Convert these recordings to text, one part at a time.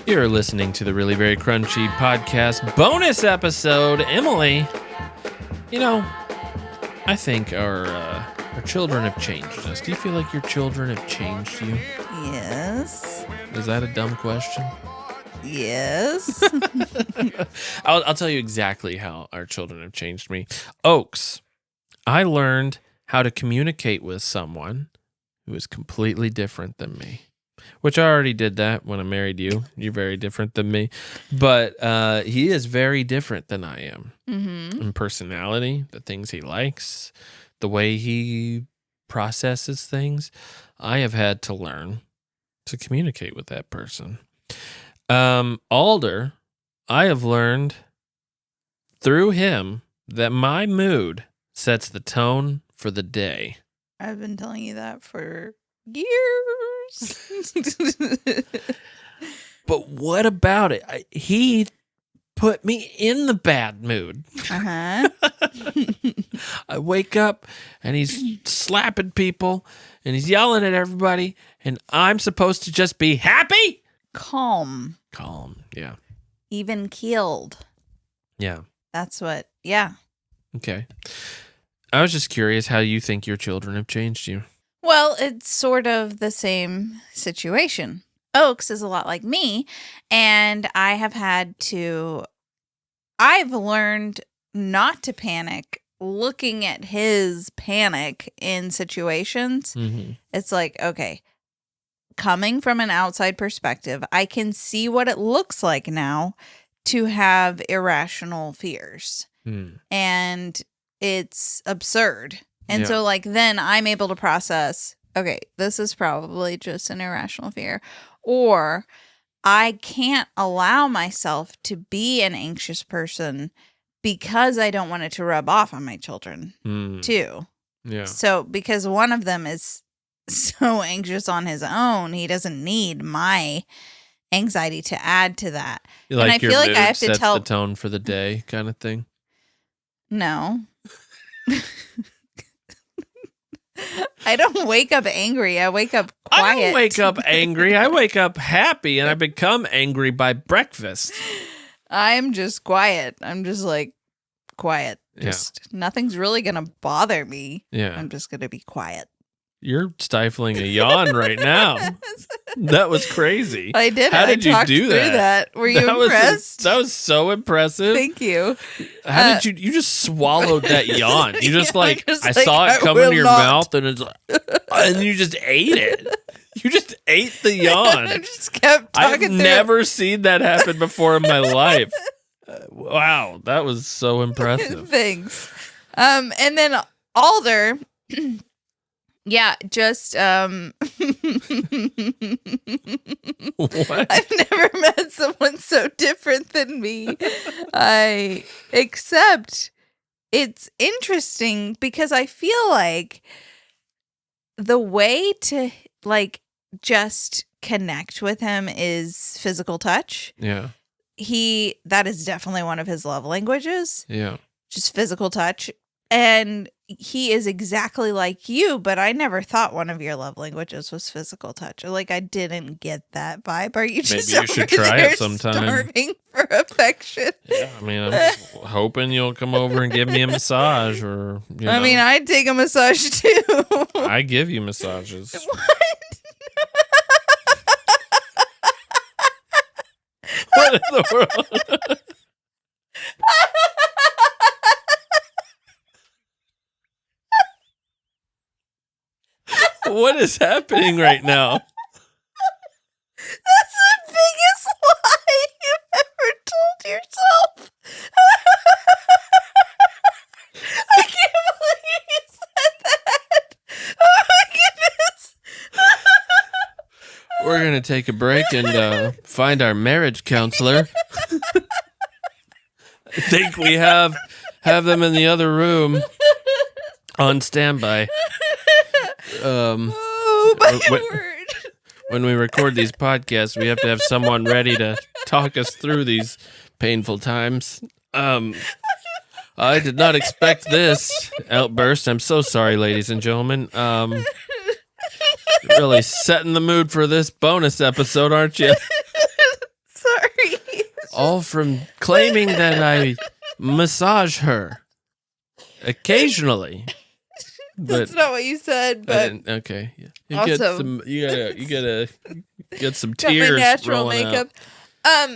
You're listening to the Really Very Crunchy podcast bonus episode. Emily, I think our children have changed us. Do you feel like your children have changed you? Yes. Is that a dumb question? Yes. I'll tell you exactly how our children have changed me. Oaks, I learned how to communicate with someone who is completely different than me. Which I already did that when I married you. You're very different than me. But he is very different than I am. Mm-hmm. In personality, the things he likes, the way he processes things. I have had to learn to communicate with that person. Alder, I have learned through him that my mood sets the tone for the day. I've been telling you that for years. But what about it? He put me in the bad mood. Uh-huh. I wake up and he's slapping people and he's yelling at everybody and I'm supposed to just be happy? Calm. Yeah. Even keeled. Yeah. That's what, yeah. Okay. I was just curious how you think your children have changed you. Well, it's sort of the same situation. Oaks is a lot like me, and I've learned not to panic looking at his panic in situations. Mm-hmm. It's like, okay, coming from an outside perspective, I can see what it looks like now to have irrational fears. And it's absurd. And so, then I'm able to process, okay, this is probably just an irrational fear. Or I can't allow myself to be an anxious person because I don't want it to rub off on my children, too. Yeah. So, because one of them is so anxious on his own, he doesn't need my anxiety to add to that. You like and I your feel like mood I have to sets tell the tone for the day kind of thing? No. I don't wake up angry. I wake up quiet. I don't wake up angry. I wake up happy and I become angry by breakfast. I'm just quiet. I'm just quiet. Just nothing's really going to bother me. Yeah. I'm just going to be quiet. You're stifling a yawn right now. That was crazy. I did. How did you do that? Were you impressed? That was so impressive. Thank you. How did you just swallowed that yawn? You just I just saw it come into your not. mouth and it's and you just ate it. You just ate the yawn. I just kept talking. I've never seen that happen before in my life. Wow, that was so impressive. Thanks. And then Alder. Yeah, just What? I've never met someone so different than me. Except it's interesting because I feel like the way to just connect with him is physical touch. Yeah. That is definitely one of his love languages. Yeah. Just physical touch. And he is exactly like you, but I never thought one of your love languages was physical touch. I didn't get that vibe. Are you just Maybe you should try it sometime. Starving for affection? Yeah, I mean, I'm just hoping you'll come over and give me a massage, or I mean, I'd take a massage too. I give you massages. What in the world? What is happening right now? That's the biggest lie you've ever told yourself. I can't believe you said that. Oh my goodness. We're going to take a break and find our marriage counselor. I think we have them in the other room on standby. Oh my word. When we record these podcasts, we have to have someone ready to talk us through these painful times. I did not expect this outburst. I'm so sorry, ladies and gentlemen. Really setting the mood for this bonus episode, aren't you? all from claiming that I massage her occasionally. That's not what you said, but okay. You awesome. gotta get some got my tears natural rolling makeup. out.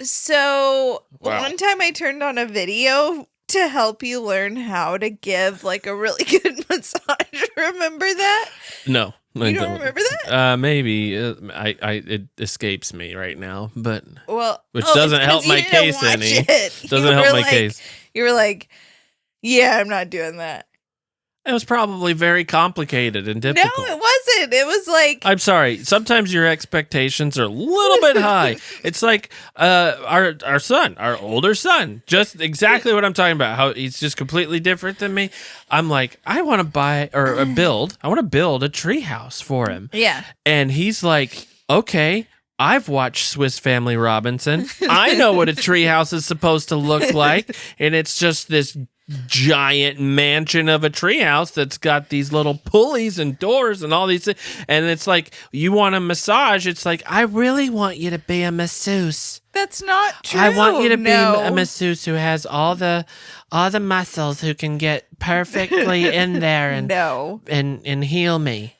So Wow. one time I turned on a video to help you learn how to give like a really good massage. Remember that? No, I You don't remember that? Maybe it escapes me right now, but which it's doesn't 'cause help you my didn't case watch any. it. Doesn't You help were my like- case. You were like, yeah, I'm not doing that. It was probably very complicated and No, difficult. it wasn't. It was like I'm sorry. Sometimes your expectations are a little bit high. It's like our son, our older son, just exactly what I'm talking about. How he's just completely different than me. I'm like, I want to buy or build. I want to build a tree house for him. yeah. And he's like, okay. I've watched Swiss Family Robinson. I know what a tree house is supposed to look like, and it's just this giant mansion of a treehouse that's got these little pulleys and doors and all these things. And it's like, you want a massage? It's like, I really want you to be a masseuse. That's not true. I want you to be a masseuse who has all the muscles, who can get perfectly in there and heal me.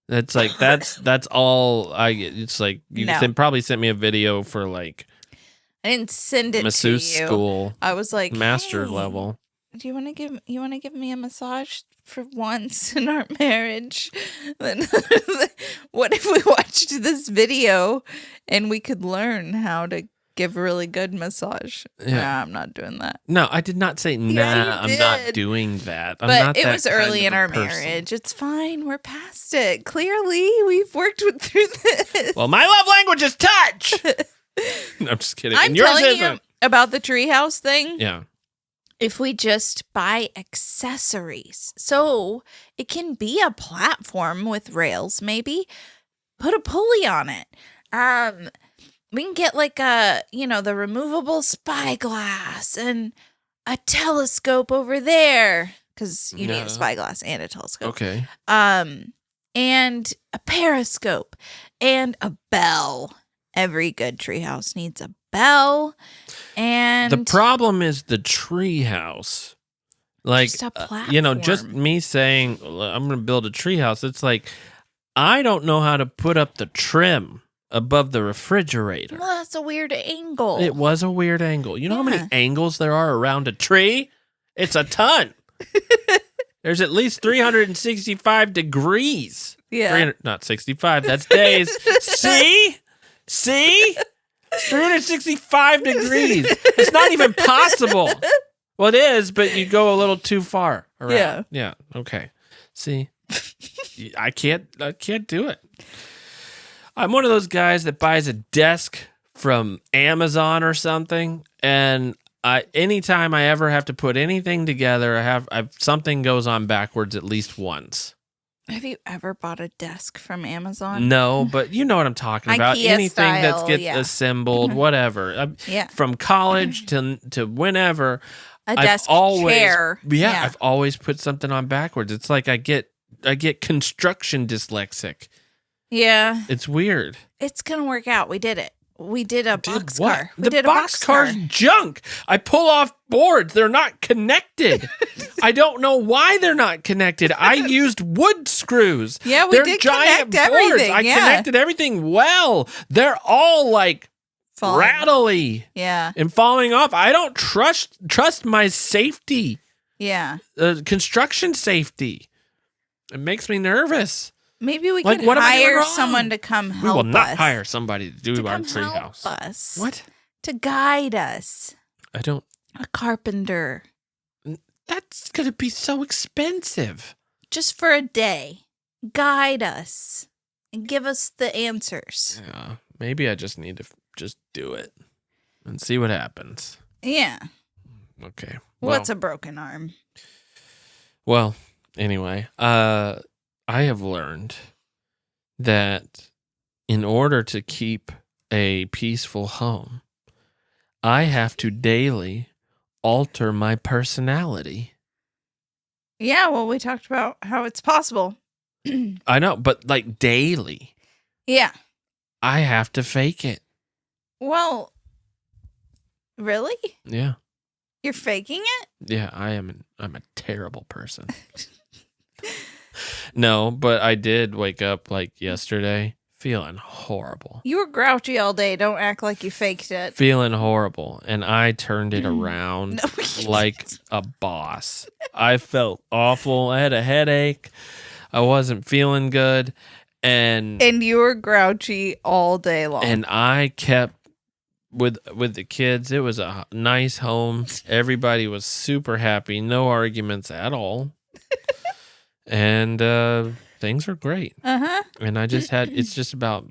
That's like that's all I get. It's like you probably sent me a video for like I didn't send it masseuse to you. school. I was like master hey, level. Do you want to give me a massage for once in our marriage? Then what if we watched this video and we could learn how to give a really good massage? Yeah. Nah, I'm not doing that. No, I did not say I'm not doing that. I'm but not it that was early kind in of a our person. marriage. It's fine. We're past it. Clearly, we've worked through this. Well, my love language is touch. No, I'm just kidding. I'm and yours telling isn't. you about the treehouse thing. Yeah. If we just buy accessories, so it can be a platform with rails, maybe put a pulley on it. We can get like the removable spyglass and a telescope over there because you need a spyglass and a telescope. Okay. And a periscope and a bell. Every good treehouse needs a bell. And the problem is the treehouse. Like, just a platform. Just me saying I'm going to build a treehouse. It's like, I don't know how to put up the trim above the refrigerator. Well, that's a weird angle. It was a weird angle. You know how many angles there are around a tree? It's a ton. There's at least 365 degrees. Yeah. Not 65. That's days. See? 365 degrees. It's not even possible. Well, it is, but you go a little too far around. Yeah. Yeah. Okay. See? I can't do it. I'm one of those guys that buys a desk from Amazon or something, and anytime I ever have to put anything together, something goes on backwards at least once. Have you ever bought a desk from Amazon? No, but you know what I'm talking about. IKEA Anything style, that gets assembled, whatever. Yeah. From college to whenever. A desk chair. Yeah, I've always put something on backwards. It's like I get construction dyslexic. Yeah. It's weird. It's going to work out. We did it. We did a boxcar. The boxcar's junk. I pull off boards. They're not connected. I don't know why they're not connected. I used wood screws. Yeah, They're did giant connect boards. everything. I connected everything well. They're all like rattly. Yeah. And falling off. I don't trust my safety. Yeah. Construction safety. It makes me nervous. Maybe we Like, could what am I doing hire wrong? someone to come help us. We will not hire somebody to do our treehouse. Help us. What? To guide us. I don't. A carpenter. That's going to be so expensive. Just for a day. Guide us. And give us the answers. Yeah. Maybe I just need to just do it and see what happens. Yeah. Okay. What's a broken arm? Well, anyway, I have learned that in order to keep a peaceful home, I have to daily alter my personality. Yeah, well, we talked about how it's possible. I know, but like daily. Yeah. I have to fake it. Well, Really? Yeah. You're faking it? Yeah, I'm a terrible person. No, but I did wake up like yesterday feeling horrible. You were grouchy all day. Don't act like you faked it. Feeling horrible. And I turned it around No, you like didn't. a boss. I felt awful. I had a headache. I wasn't feeling good. And you were grouchy all day long. and I kept with the kids. It was a nice home. Everybody was super happy. No arguments at all. And things were great. Uh-huh. And I just had, it's just about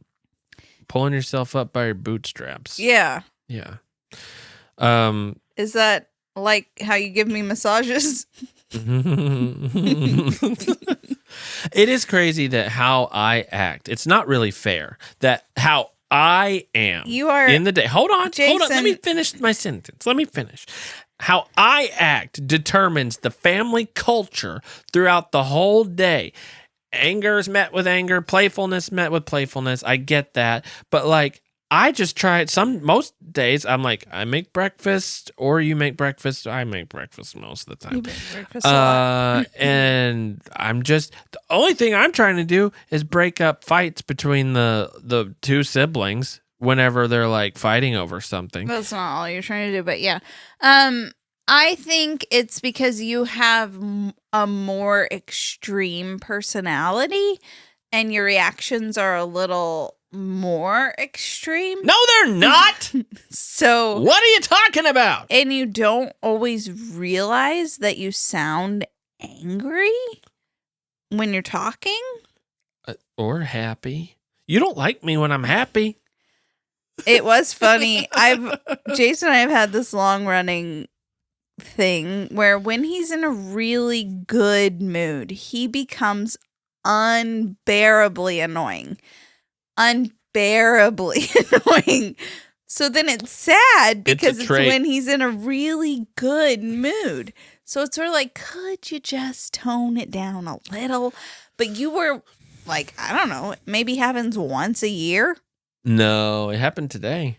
pulling yourself up by your bootstraps. Yeah. Yeah. Is that like how you give me massages? It is crazy that how I act. It's not really fair that how I am You are in the day. Hold on. Let me Jason. finish my sentence. Let me finish. How I act determines the family culture throughout the whole day. Anger is met with anger, playfulness met with playfulness. I get that. But like, I just try it. Most days I'm like, I make breakfast or you make breakfast. I make breakfast most of the time. You make breakfast a lot. And I'm just, the only thing I'm trying to do is break up fights between the two siblings whenever they're like fighting over something. That's not all you're trying to do, but yeah. I think it's because you have a more extreme personality and your reactions are a little more extreme. No, they're not. So, What are you talking about? and you don't always realize that you sound angry when you're talking. Or happy. You don't like me when I'm happy. It was funny. Jason and I have had this long running thing where when he's in a really good mood, he becomes unbearably annoying. Unbearably annoying. So then it's sad because it's trait. when he's in a really good mood. So it's sort of like, could you just tone it down a little? But you were like, I don't know, it maybe happens once a year. No, it happened today.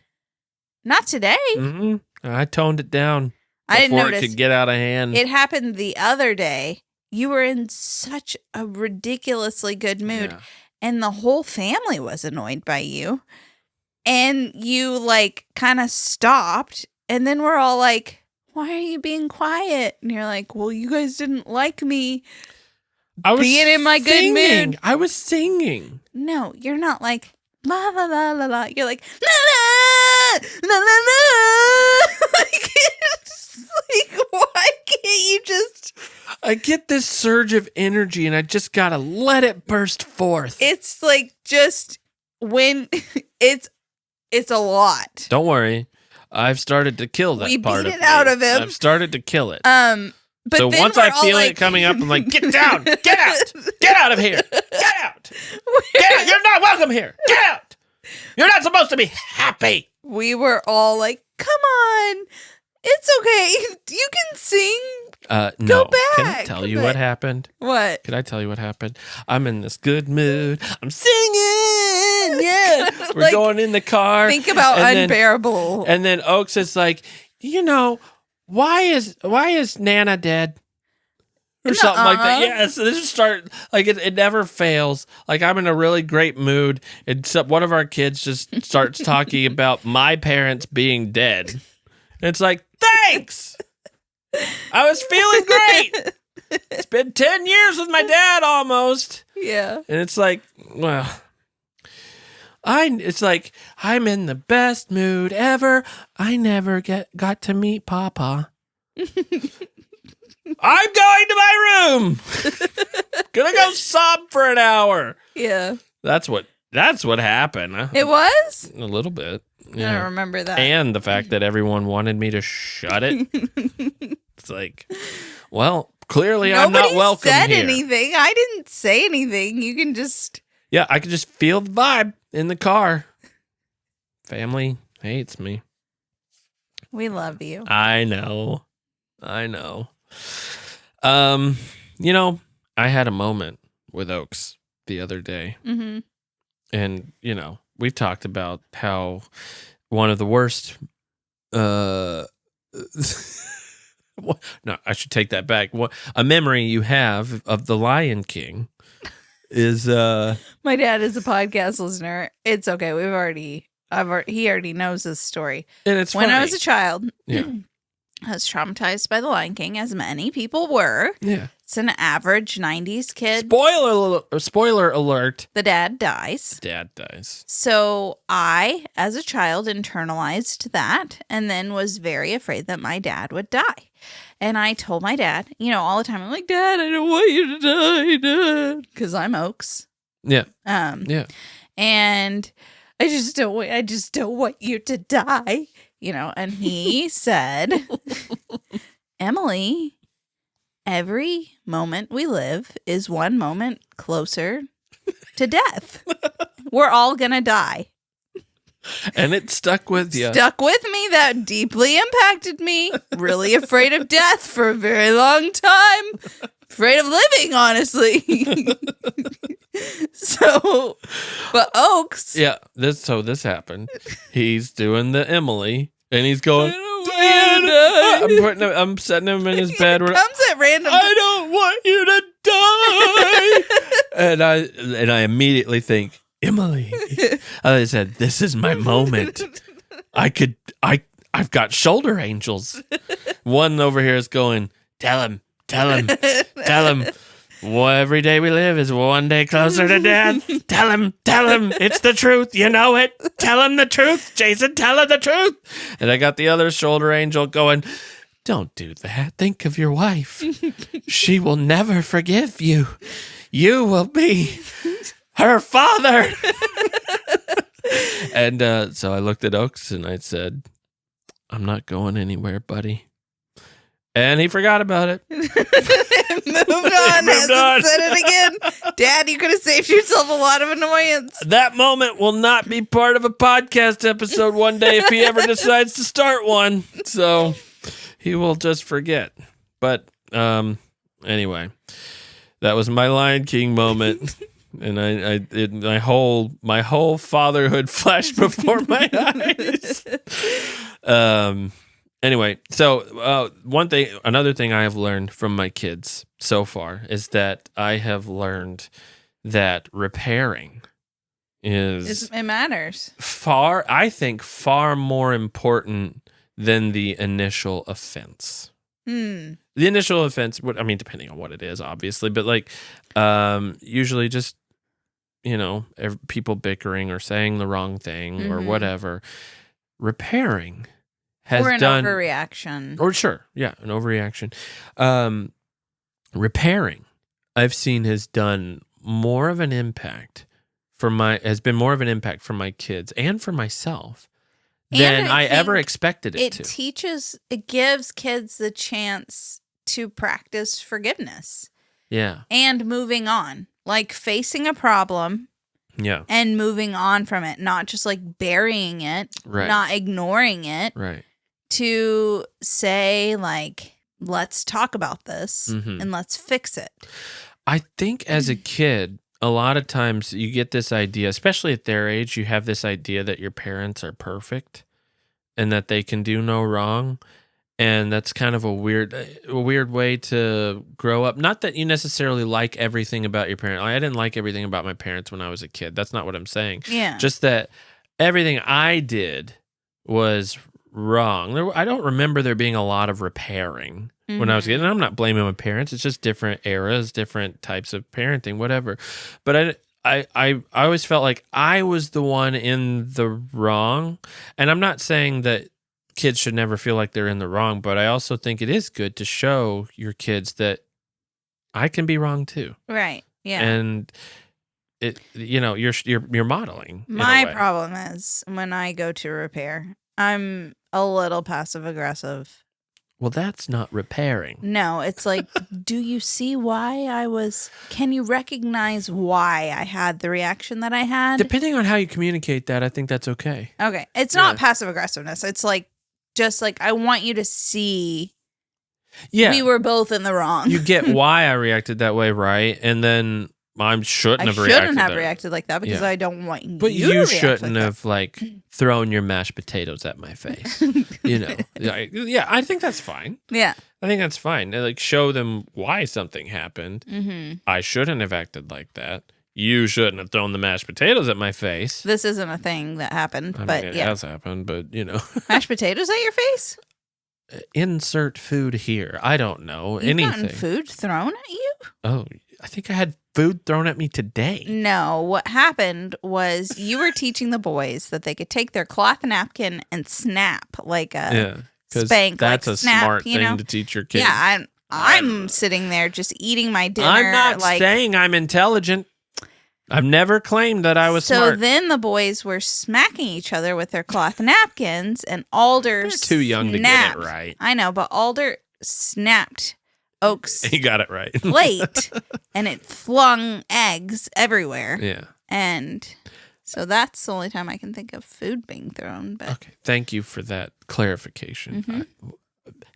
Not today. Mm-hmm. I toned it down I didn't before it notice. could get out of hand. It happened the other day. You were in such a ridiculously good mood, Yeah. and the whole family was annoyed by you. And you like kind of stopped, and then we're all like, "Why are you being quiet?" And you're like, "Well, you guys didn't like me I was being in my good singing. mood." I was singing. No, you're not like la la la la la. You're like la la la la la. Like, why can't you just? I get this surge of energy and I just gotta let it burst forth. It's like just when it's a lot. Don't worry. I've started to kill that We part beat of it out me. of him. I've started to kill it. But So then once we're I all feel like, it coming up, I'm like, get down, get out, get out of here, get out, get out. You're not welcome here. Get out. You're not supposed to be happy. we were all like, come on, it's okay. You can sing. No. back. Can I tell you Go what back. happened? What? Can I tell you what happened? I'm in this good mood. I'm singing. Yeah. We're Like, going in the car. Think about and then- unbearable. And then Oaks is like, why is Nana dead? Or something like that. Nuh-uh. Yeah, so this just start like it never fails. Like I'm in a really great mood, and one of our kids just starts talking about my parents being dead. And it's like, thanks. I was feeling great. It's been 10 years with my dad almost. Yeah. And it's like, well, it's like I'm in the best mood ever. I never got to meet Papa. I'm going to my room. Gonna go sob for an hour. Yeah. That's what happened. It was? A little bit. I don't remember that. And the fact that everyone wanted me to shut it. It's like, well, clearly I'm not welcome said here. anything. I didn't say anything. You can just. Yeah, I could just feel the vibe in the car. Family hates me. We love you. I know. I had a moment with Oaks the other day. Mm-hmm. And, we've talked about how one of the worst No, I should take that back. What a memory you have of the Lion King is My dad is a podcast listener. It's okay. He already knows this story. and it's When funny. I was a child, Yeah. I was traumatized by the Lion King, as many people were. Yeah. It's an average 90s kid. Spoiler alert. The dad dies. Dad dies. So I, as a child, internalized that and then was very afraid that my dad would die. And I told my dad, all the time, I'm like, Dad, I don't want you to die, Dad. Because I'm Oaks. Yeah. Yeah. And I just don't want you to die. And he said, Emily, every moment we live is one moment closer to death. We're all going to die. And it stuck with you. Stuck with me. That deeply impacted me. Really afraid of death for a very long time. Afraid of living, honestly. But Oaks. Yeah, this happened. He's doing the Emily, and he's going. I'm setting him in his bed. Comes at random. I don't want you to die. and I immediately think, Emily. I said, this is my moment. I've got shoulder angels. One over here is going, tell him. Well, every day we live is one day closer to death. Tell him. It's the truth. You know it. Tell him the truth, Jason. Tell him the truth. And I got the other shoulder angel going, don't do that. Think of your wife. She will never forgive you. You will be her father. And so I looked at Oaks and I said, I'm not going anywhere, buddy. And he forgot about it. Moved on. Hasn't said it again. Dad, you could have saved yourself a lot of annoyance. That moment will not be part of a podcast episode one day if he ever decides to start one. So he will just forget. But anyway, that was my Lion King moment. And my whole fatherhood flashed before my eyes. Anyway, so another thing I have learned from my kids so far is that I have learned that repairing it matters. I think far more important than the initial offense. The initial offense, depending on what it is, obviously, but usually just, people bickering or saying the wrong thing or whatever. Repairing has done overreaction. Or sure, yeah, an overreaction. Repairing, I've seen has done more of an impact for my kids and for myself than I ever expected it to. It gives kids the chance to practice forgiveness. Yeah. And moving on. Like facing a problem. Yeah. And moving on from it. Not just burying it. Right. Not ignoring it. Right. To say let's talk about this and let's fix it. I think as a kid, a lot of times you get this idea, especially at their age, you have this idea that your parents are perfect and that they can do no wrong. And that's kind of a weird way to grow up. Not that you necessarily like everything about your parents. I didn't like everything about my parents when I was a kid. That's not what I'm saying. Yeah. Just that everything I did was wrong. I don't remember there being a lot of repairing when I was a kid. And I'm not blaming my parents. It's just different eras, different types of parenting, whatever. But I always felt like I was the one in the wrong. And I'm not saying that kids should never feel like they're in the wrong, but I also think it is good to show your kids that I can be wrong too. Right. Yeah. And you're modeling. My problem is when I go to repair, I'm a little passive aggressive. Well, that's not repairing. No, it's do you see can you recognize why I had the reaction that I had? Depending on how you communicate that, I think that's okay. Okay. It's not passive aggressiveness. It's just I want you to see we were both in the wrong. You get why I reacted that way, right? And then I shouldn't have reacted like that because I don't want you. But to you react shouldn't like have like thrown your mashed potatoes at my face. Yeah, I think that's fine. Yeah, I think that's fine. Like, show them why something happened. Mm-hmm. I shouldn't have acted like that. You shouldn't have thrown the mashed potatoes at my face. This isn't a thing that happened, I but mean, it yeah, has happened. But mashed potatoes at your face. Insert food here. I don't know. You've anything. gotten food thrown at you? Oh, I think I had food thrown at me today. No, what happened was you were teaching the boys that they could take their cloth napkin and snap like a spank. That's like a snap, smart thing to teach your kids. Yeah, I'm sitting there just eating my dinner. I'm not saying I'm intelligent. I've never claimed that I was smart. So then the boys were smacking each other with their cloth napkins, and Alder They're too young to get it right. I know, but Alder snapped Oak's He got it right. plate, and it flung eggs everywhere. Yeah. And so that's the only time I can think of food being thrown. But Okay, thank you for that clarification. Mm-hmm.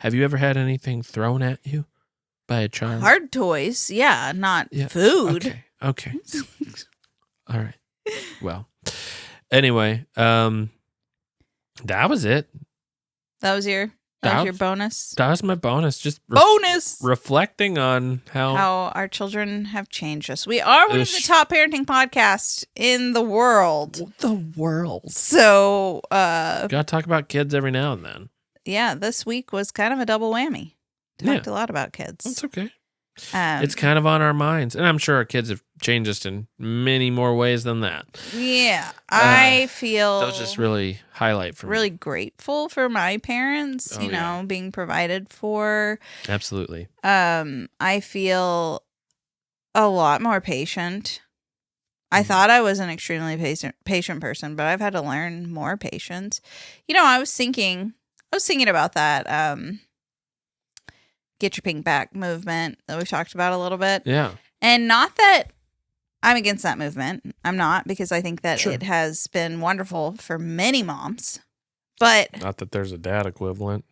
Have you ever had anything thrown at you by a child? Hard toys, yeah, not food. Okay. All right. Well, anyway, that was it. That was your bonus? That was my bonus. Just reflecting on how our children have changed us. We are one of the top parenting podcasts in the world. The world. So, gotta talk about kids every now and then. Yeah, this week was kind of a double whammy. Talked a lot about kids. That's okay. It's kind of on our minds, and I'm sure our kids have changed us in many more ways than that. Yeah, I feel those just really highlight for me. Really grateful for my parents, being provided for. Absolutely. I feel a lot more patient. I thought I was an extremely patient person, but I've had to learn more patience. I was thinking about that. Get Your Pink Back movement that we've talked about a little bit. Yeah. And not that I'm against that movement. I'm not, because I think that it has been wonderful for many moms. But not that there's a dad equivalent.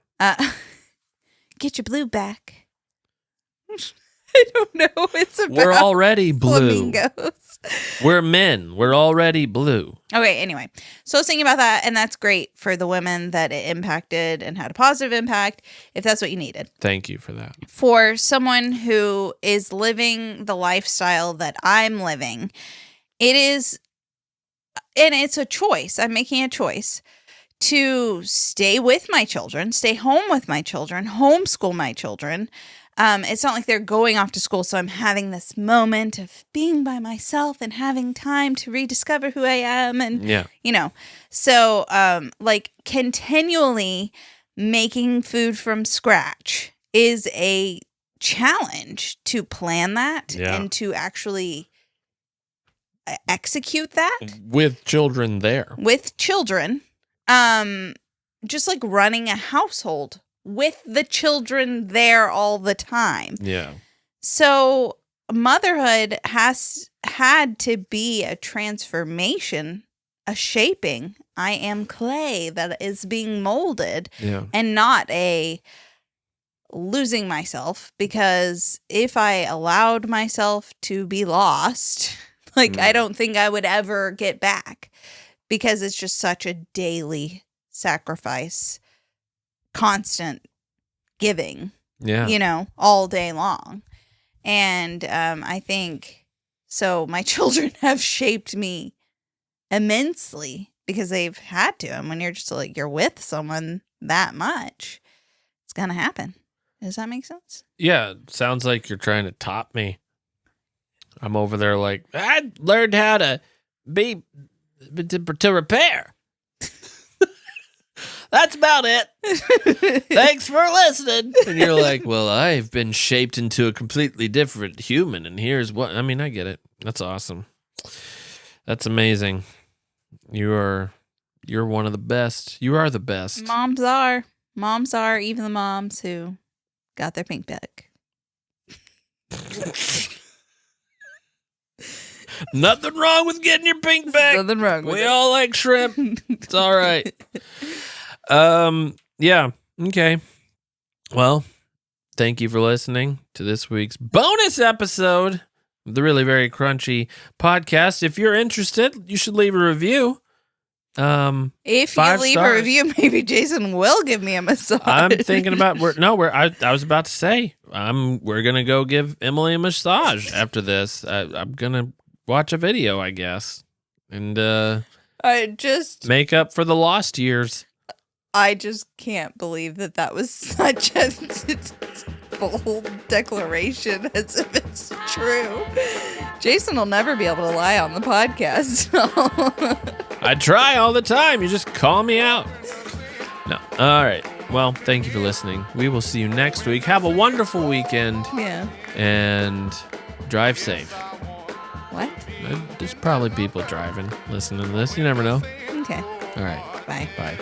Get your blue back. I don't know. It's about We're already blue. Flamingos. We're men. We're already blue. Okay, anyway. So I was thinking about that, and that's great for the women that it impacted and had a positive impact, if that's what you needed. Thank you for that. For someone who is living the lifestyle that I'm living, it's a choice. I'm making a choice to stay with my children, stay home with my children, homeschool my children. It's not like they're going off to school, so I'm having this moment of being by myself and having time to rediscover who I am. And, so like continually making food from scratch is a challenge to plan that and to actually execute that. With children there. With children. Just like running a household with the children there all the time. Yeah. So motherhood has had to be a transformation, a shaping. I am clay that is being molded and not a losing myself, because if I allowed myself to be lost, I don't think I would ever get back, because it's just such a daily sacrifice. Constant giving, all day long. And I think so my children have shaped me immensely, because they've had to. And when you're just you're with someone that much, it's gonna happen. Does that make sense? Yeah, sounds like you're trying to top me. I'm over there I learned how to to repair. That's about it. Thanks for listening. And you're like, well, I've been shaped into a completely different human, and here's what. I mean, I get it. That's awesome. That's amazing. You're one of the best. You are the best. Moms are. Even the moms who got their pink back. Nothing wrong with getting your pink back. Nothing wrong with it. We all like shrimp. It's all right. Yeah. Okay. Well, thank you for listening to this week's bonus episode, the Really Very Crunchy podcast. If you're interested, you should leave a review. If you 5 leave stars. a review, maybe Jason will give me a massage. I'm thinking about I was about to say we're gonna go give Emily a massage after this. I'm gonna watch a video, I guess, and make up for the lost years. I just can't believe that was such a bold declaration, as if it's true. Jason will never be able to lie on the podcast. I try all the time. You just call me out. No. All right. Well, thank you for listening. We will see you next week. Have a wonderful weekend. Yeah. And drive safe. What? There's probably people driving, listening to this. You never know. Okay. All right. Bye. Bye.